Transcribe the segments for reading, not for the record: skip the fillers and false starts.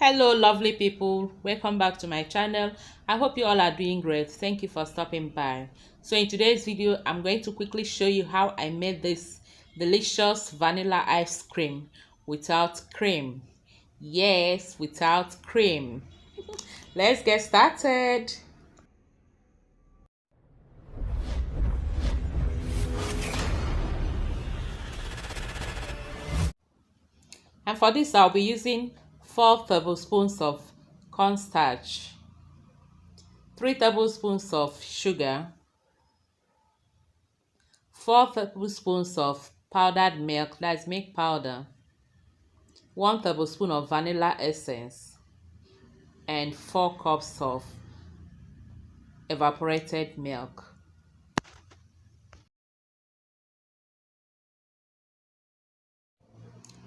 Hello lovely people, welcome back to my channel. I hope you all are doing great. Thank you for stopping by. So in today's video I'm going to quickly show you how I made this delicious vanilla ice cream without cream. Yes, without cream. Let's get started. And for this I'll be using 4 tablespoons of cornstarch, 3 tablespoons of sugar, 4 tablespoons of powdered milk, that's milk powder, 1 tablespoon of vanilla essence, and 4 cups of evaporated milk.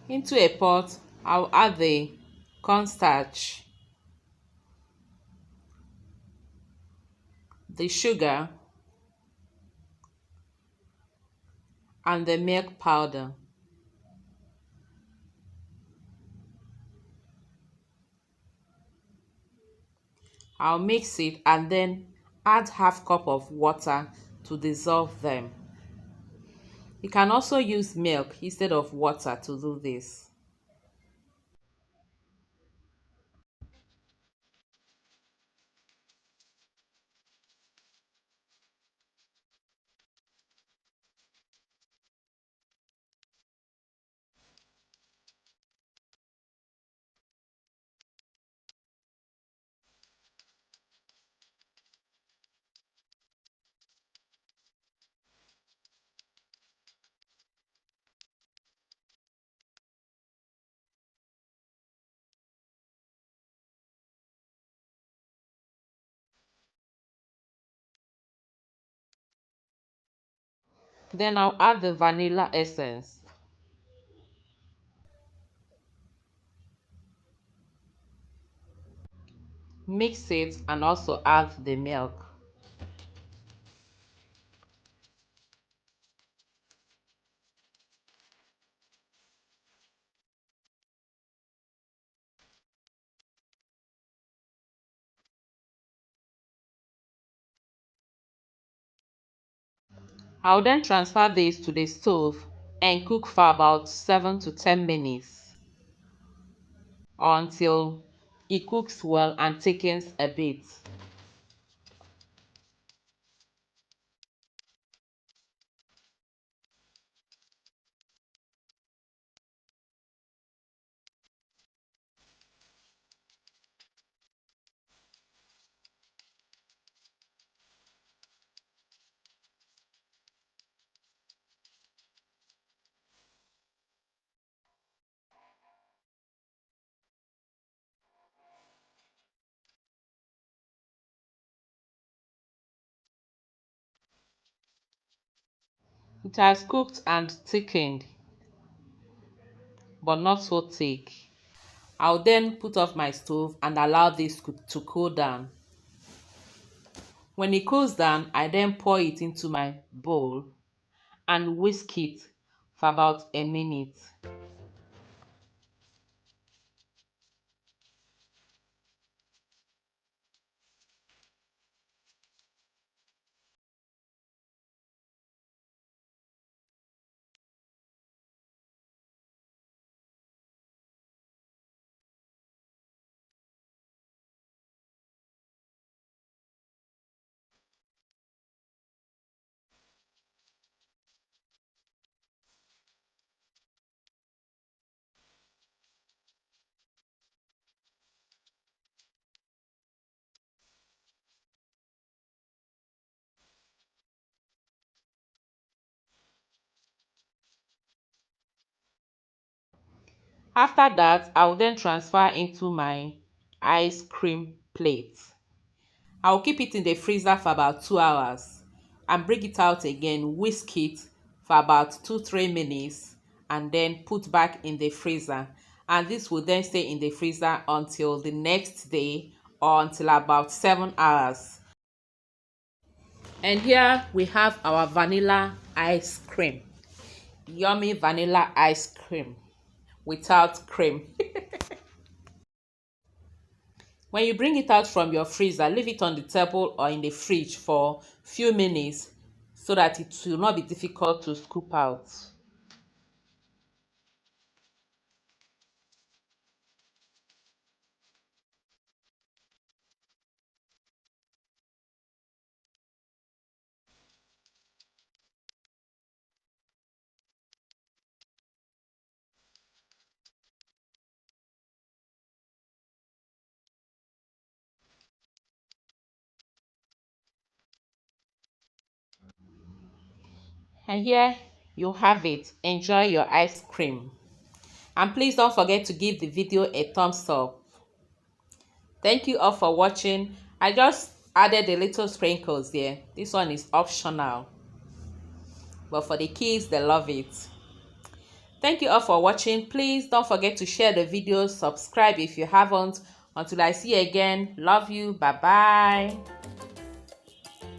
Into a pot, I'll add the cornstarch, the sugar, and the milk powder. I'll mix it and then add half cup of water to dissolve them. You can also use milk instead of water to do this. Then I'll add the vanilla essence. Mix it and also add the milk. I'll then transfer this to the stove and cook for about 7 to 10 minutes until it cooks well and thickens a bit. It has cooked and thickened, but not so thick. I'll then put off my stove and allow this to cool down. When it cools down, I then pour it into my bowl and whisk it for about a minute. After that, I'll then transfer into my ice cream plate. I'll keep it in the freezer for about 2 hours and bring it out again, whisk it for about 2-3 minutes and then put back in the freezer. And this will then stay in the freezer until the next day or until about 7 hours. And here we have our vanilla ice cream. Yummy vanilla ice cream without cream. When you bring it out from your freezer, leave it on the table or in the fridge for few minutes so that it will not be difficult to scoop out. And here you have it. Enjoy your ice cream. And please don't forget to give the video a thumbs up. Thank you all for watching. I just added the little sprinkles there. This one is optional, but for the kids, they love it. Thank you all for watching. Please don't forget to share the video, subscribe if you haven't. Until I see you again, love you. Bye bye.